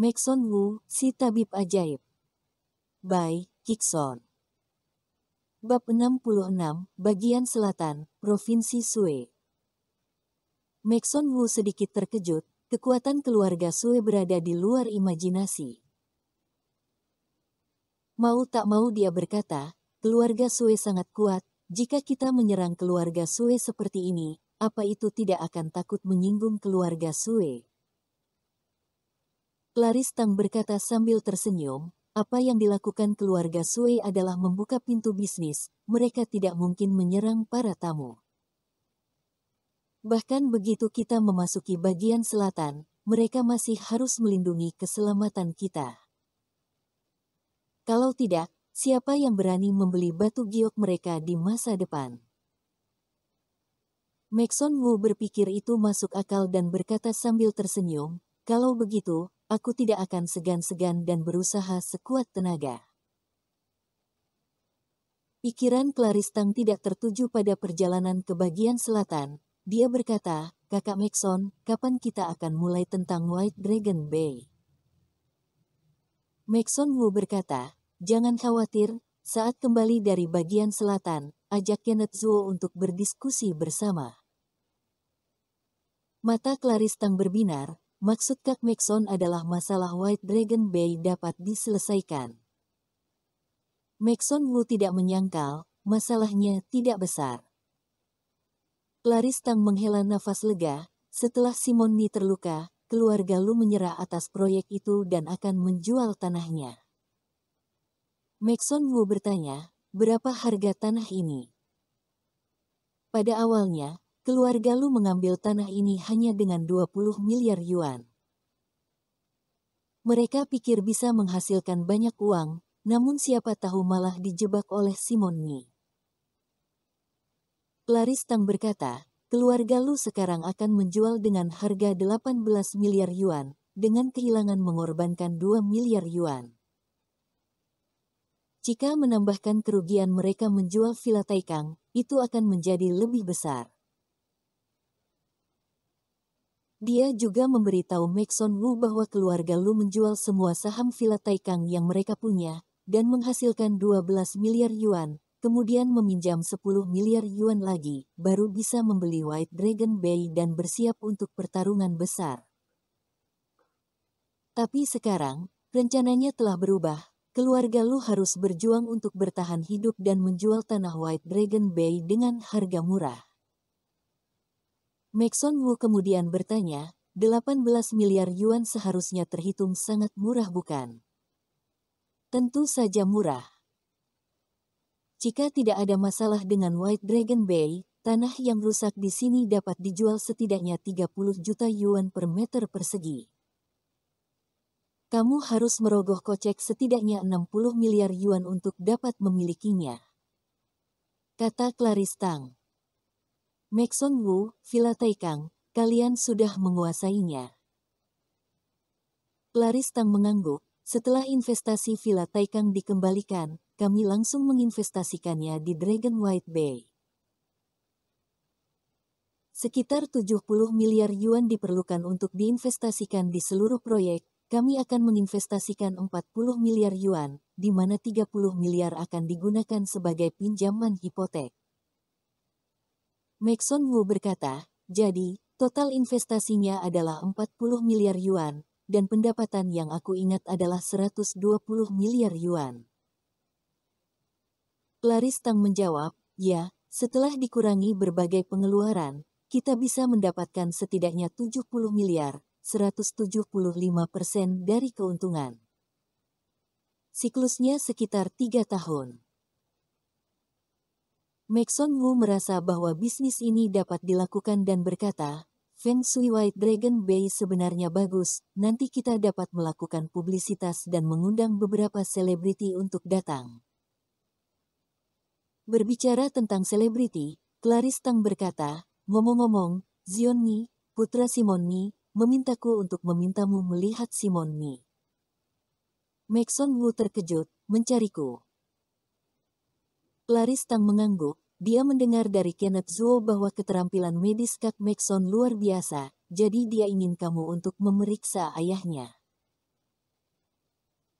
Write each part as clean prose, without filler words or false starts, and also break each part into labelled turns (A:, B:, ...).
A: Maxon Wu, si tabib ajaib. By Kikson. Bab 66, Bagian Selatan, Provinsi Sue. Maxon Wu sedikit terkejut, kekuatan keluarga Sue berada di luar imajinasi. Mau tak mau dia berkata, keluarga Sue sangat kuat, jika kita menyerang keluarga Sue seperti ini, apa itu tidak akan takut menyinggung keluarga Sue? Clarice Tang berkata sambil tersenyum, apa yang dilakukan keluarga Sue adalah membuka pintu bisnis, mereka tidak mungkin menyerang para tamu. Bahkan begitu kita memasuki bagian selatan, mereka masih harus melindungi keselamatan kita. Kalau tidak, siapa yang berani membeli batu giok mereka di masa depan? Maxon Wu berpikir itu masuk akal dan berkata sambil tersenyum, kalau begitu, aku tidak akan segan-segan dan berusaha sekuat tenaga. Pikiran Clarice Tang tidak tertuju pada perjalanan ke bagian selatan. Dia berkata, Kakak Maxon, kapan kita akan mulai tentang White Dragon Bay? Maxon Wu berkata, jangan khawatir, saat kembali dari bagian selatan, ajak Kenneth Zuo untuk berdiskusi bersama. Mata Clarice Tang berbinar. Maksud Kak Maxon adalah masalah White Dragon Bay dapat diselesaikan. Maxon Wu tidak menyangkal, masalahnya tidak besar. Clarice Tang menghela nafas lega, setelah Simon Ni terluka, keluarga Lu menyerah atas proyek itu dan akan menjual tanahnya. Maxon Wu bertanya, berapa harga tanah ini? Pada awalnya, keluarga Lu mengambil tanah ini hanya dengan 20 miliar yuan. Mereka pikir bisa menghasilkan banyak uang, namun siapa tahu malah dijebak oleh Simon Ni. Clarice Tang berkata, keluarga Lu sekarang akan menjual dengan harga 18 miliar yuan, dengan kehilangan mengorbankan 2 miliar yuan. Jika menambahkan kerugian mereka menjual Villa Taikang, itu akan menjadi lebih besar. Dia juga memberitahu Maxon Wu bahwa keluarga Lu menjual semua saham Villa Taikang yang mereka punya, dan menghasilkan 12 miliar yuan, kemudian meminjam 10 miliar yuan lagi, baru bisa membeli White Dragon Bay dan bersiap untuk pertarungan besar. Tapi sekarang, rencananya telah berubah, keluarga Lu harus berjuang untuk bertahan hidup dan menjual tanah White Dragon Bay dengan harga murah. Maxon Wu kemudian bertanya, 18 miliar yuan seharusnya terhitung sangat murah bukan? Tentu saja murah. Jika tidak ada masalah dengan White Dragon Bay, tanah yang rusak di sini dapat dijual setidaknya 30 juta yuan per meter persegi. Kamu harus merogoh kocek setidaknya 60 miliar yuan untuk dapat memilikinya, kata Clarice Tang. Maxon Wu, Villa Taikang, kalian sudah menguasainya. Clarice Tang mengangguk, setelah investasi Villa Taikang dikembalikan, kami langsung menginvestasikannya di Dragon White Bay. Sekitar 70 miliar yuan diperlukan untuk diinvestasikan di seluruh proyek, kami akan menginvestasikan 40 miliar yuan, di mana 30 miliar akan digunakan sebagai pinjaman hipotek. Maxon Wu berkata, jadi, total investasinya adalah 40 miliar yuan, dan pendapatan yang aku ingat adalah 120 miliar yuan. Clarice Tang menjawab, ya, setelah dikurangi berbagai pengeluaran, kita bisa mendapatkan setidaknya 70 miliar, 175% dari keuntungan. Siklusnya sekitar 3 tahun. Maxon Wu merasa bahwa bisnis ini dapat dilakukan dan berkata, Feng Shui White Dragon Bay sebenarnya bagus, nanti kita dapat melakukan publisitas dan mengundang beberapa selebriti untuk datang. Berbicara tentang selebriti, Clarice Tang berkata, ngomong-ngomong, Zion Ni, putra Simon Ni, memintaku untuk memintamu melihat Simon Ni. Maxon Wu terkejut, mencariku. Clarice Tang mengangguk, dia mendengar dari Kenneth Zuo bahwa keterampilan medis Kak Maxon luar biasa, jadi dia ingin kamu untuk memeriksa ayahnya.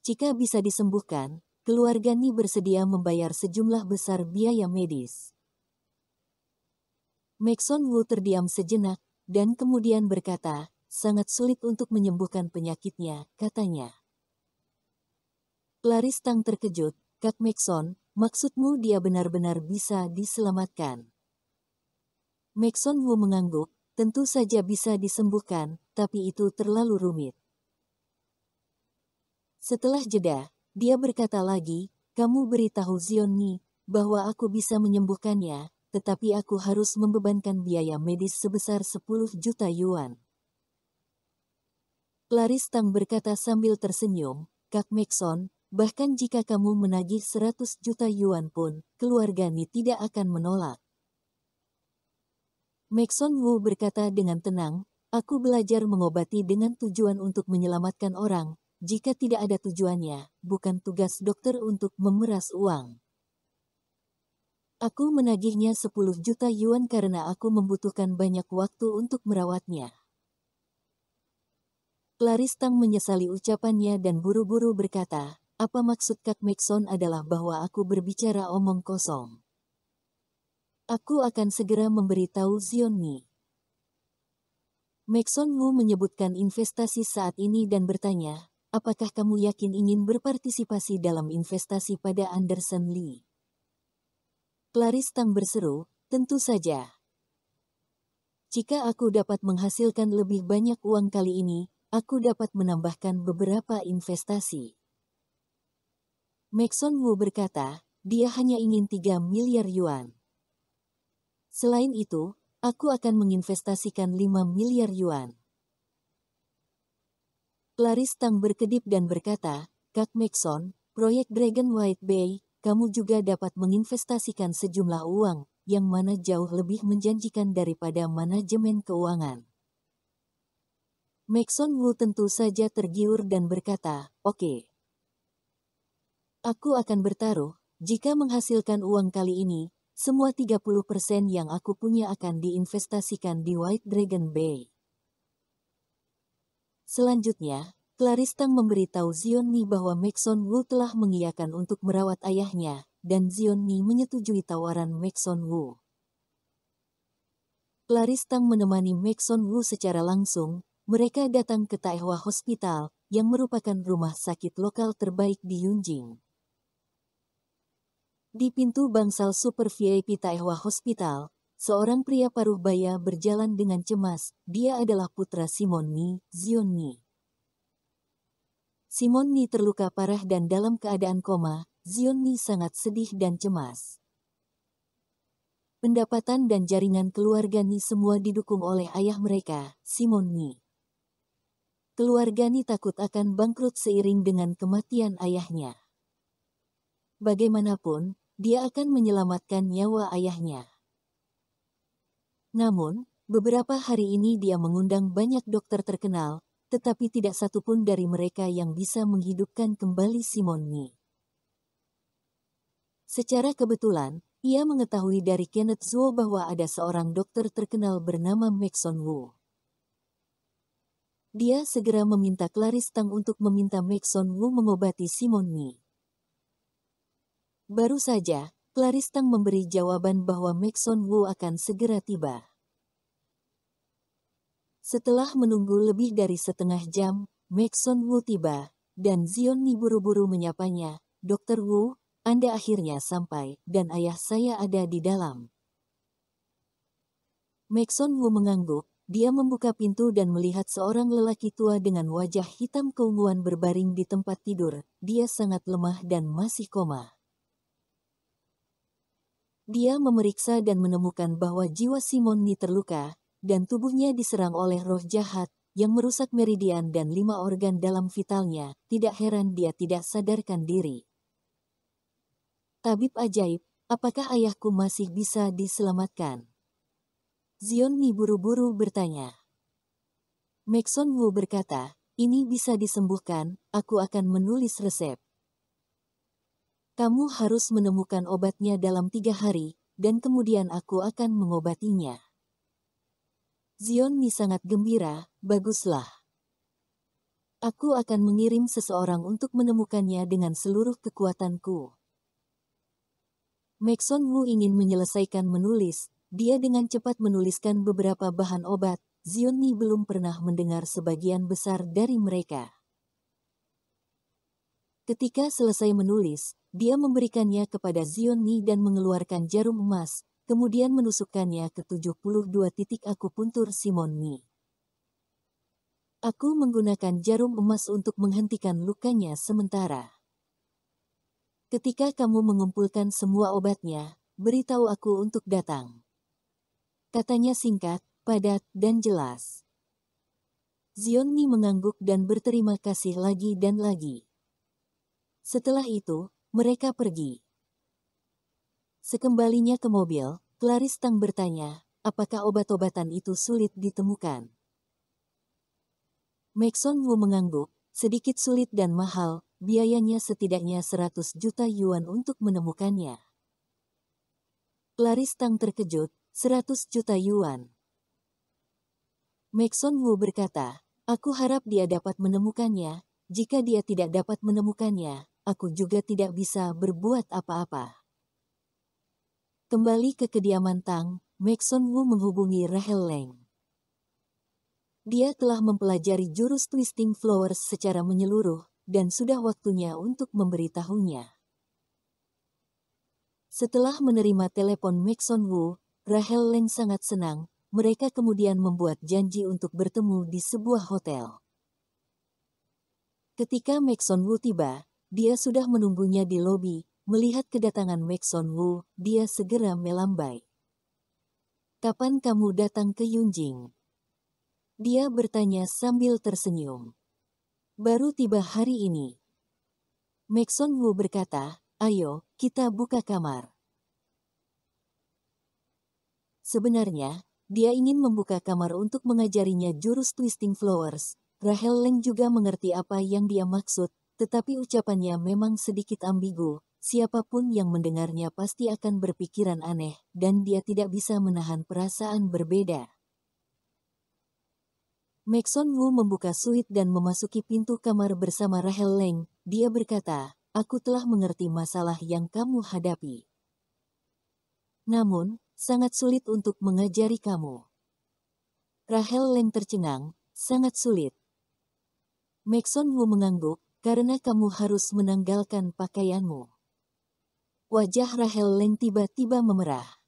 A: Jika bisa disembuhkan, keluarga Ni bersedia membayar sejumlah besar biaya medis. Maxon Wu terdiam sejenak, dan kemudian berkata, sangat sulit untuk menyembuhkan penyakitnya, katanya. Clarice Tang terkejut, Kak Maxon, maksudmu dia benar-benar bisa diselamatkan? Maxon Wu mengangguk, tentu saja bisa disembuhkan, tapi itu terlalu rumit. Setelah jeda, dia berkata lagi, kamu beritahu Zion Ni bahwa aku bisa menyembuhkannya, tetapi aku harus membebankan biaya medis sebesar 10 juta yuan. Clarice Tang berkata sambil tersenyum, Kak Maxon, bahkan jika kamu menagih 100 juta yuan pun, keluarga Ni tidak akan menolak. Maxon Wu berkata dengan tenang, aku belajar mengobati dengan tujuan untuk menyelamatkan orang. Jika tidak ada tujuannya, bukan tugas dokter untuk memeras uang. Aku menagihnya 10 juta yuan karena aku membutuhkan banyak waktu untuk merawatnya. Clarice Tang menyesali ucapannya dan buru-buru berkata, apa maksud Kak Maxon adalah bahwa aku berbicara omong kosong. Aku akan segera memberitahu Zion Ni. Maxon Wu menyebutkan investasi saat ini dan bertanya, apakah kamu yakin ingin berpartisipasi dalam investasi pada Anderson Lee? Clarice Tang berseru, tentu saja. Jika aku dapat menghasilkan lebih banyak uang kali ini, aku dapat menambahkan beberapa investasi. Maxon Wu berkata, dia hanya ingin 3 miliar yuan. Selain itu, aku akan menginvestasikan 5 miliar yuan. Clarice Tang berkedip dan berkata, Kak Maxon, proyek Dragon White Bay, kamu juga dapat menginvestasikan sejumlah uang, yang mana jauh lebih menjanjikan daripada manajemen keuangan. Maxon Wu tentu saja tergiur dan berkata, oke. Aku akan bertaruh, jika menghasilkan uang kali ini, semua 30% yang aku punya akan diinvestasikan di White Dragon Bay. Selanjutnya, Clarice Tang memberitahu Zion Ni bahwa Maxon Wu telah mengiyakan untuk merawat ayahnya, dan Zion Ni menyetujui tawaran Maxon Wu. Clarice Tang menemani Maxon Wu secara langsung, mereka datang ke Taihua Hospital, yang merupakan rumah sakit lokal terbaik di Yunjing. Di pintu bangsal Super VIP Taihua Hospital, seorang pria paruh baya berjalan dengan cemas, dia adalah putra Simon Ni, Zion Ni. Simon Ni terluka parah dan dalam keadaan koma, Zion Ni sangat sedih dan cemas. Pendapatan dan jaringan keluarga Ni semua didukung oleh ayah mereka, Simon Ni. Keluarga Ni takut akan bangkrut seiring dengan kematian ayahnya. Bagaimanapun, dia akan menyelamatkan nyawa ayahnya. Namun, beberapa hari ini dia mengundang banyak dokter terkenal, tetapi tidak satupun dari mereka yang bisa menghidupkan kembali Simon Ni. Secara kebetulan, ia mengetahui dari Kenneth Zhuo bahwa ada seorang dokter terkenal bernama Maxon Wu. Dia segera meminta Clarice Tang untuk meminta Maxon Wu mengobati Simon Ni. Baru saja, Clarice Tang memberi jawaban bahwa Maxon Wu akan segera tiba. Setelah menunggu lebih dari setengah jam, Maxon Wu tiba, dan Zion Ni buru-buru menyapanya, Dr. Wu, Anda akhirnya sampai, dan ayah saya ada di dalam. Maxon Wu mengangguk, dia membuka pintu dan melihat seorang lelaki tua dengan wajah hitam keunguan berbaring di tempat tidur, dia sangat lemah dan masih koma. Dia memeriksa dan menemukan bahwa jiwa Simon Ni terluka, dan tubuhnya diserang oleh roh jahat, yang merusak meridian dan 5 organ dalam vitalnya, tidak heran dia tidak sadarkan diri. Tabib ajaib, apakah ayahku masih bisa diselamatkan? Zion Ni buru-buru bertanya. Maxon Wu berkata, ini bisa disembuhkan, aku akan menulis resep. Kamu harus menemukan obatnya dalam 3 hari, dan kemudian aku akan mengobatinya. Zion Ni sangat gembira, baguslah. Aku akan mengirim seseorang untuk menemukannya dengan seluruh kekuatanku. Maxon Wu ingin menyelesaikan menulis. Dia dengan cepat menuliskan beberapa bahan obat. Zion Ni belum pernah mendengar sebagian besar dari mereka. Ketika selesai menulis, dia memberikannya kepada Zion Ni dan mengeluarkan jarum emas, kemudian menusukkannya ke 72 titik akupuntur Simon Ni. Aku menggunakan jarum emas untuk menghentikan lukanya sementara. Ketika kamu mengumpulkan semua obatnya, beritahu aku untuk datang. Katanya singkat, padat, dan jelas. Zion Ni mengangguk dan berterima kasih lagi dan lagi. Setelah itu, mereka pergi. Sekembalinya ke mobil, Clarice Tang bertanya, apakah obat-obatan itu sulit ditemukan? Maxon Wu mengangguk, sedikit sulit dan mahal, biayanya setidaknya 100 juta yuan untuk menemukannya. Clarice Tang terkejut, 100 juta yuan. Maxon Wu berkata, aku harap dia dapat menemukannya, jika dia tidak dapat menemukannya, aku juga tidak bisa berbuat apa-apa. Kembali ke kediaman Tang, Maxon Wu menghubungi Rahel Leng. Dia telah mempelajari jurus Twisting Flowers secara menyeluruh, dan sudah waktunya untuk memberitahunya. Setelah menerima telepon Maxon Wu, Rahel Leng sangat senang. Mereka kemudian membuat janji untuk bertemu di sebuah hotel. Ketika Maxon Wu tiba, dia sudah menunggunya di lobi. Melihat kedatangan Maxon Wu, dia segera melambai. Kapan kamu datang ke Yunjing? Dia bertanya sambil tersenyum. Baru tiba hari ini. Maxon Wu berkata, ayo, kita buka kamar. Sebenarnya, dia ingin membuka kamar untuk mengajarinya jurus Twisting Flowers. Rahel Leng juga mengerti apa yang dia maksud, tetapi ucapannya memang sedikit ambigu. Siapapun yang mendengarnya pasti akan berpikiran aneh, dan dia tidak bisa menahan perasaan berbeda. Maxon Wu membuka suite dan memasuki pintu kamar bersama Rahel Leng. Dia berkata, aku telah mengerti masalah yang kamu hadapi. Namun, sangat sulit untuk mengajari kamu. Rahel Leng tercengang, sangat sulit. Maxon Wu mengangguk, karena kamu harus menanggalkan pakaianmu. Wajah Rahel Leng tiba-tiba memerah.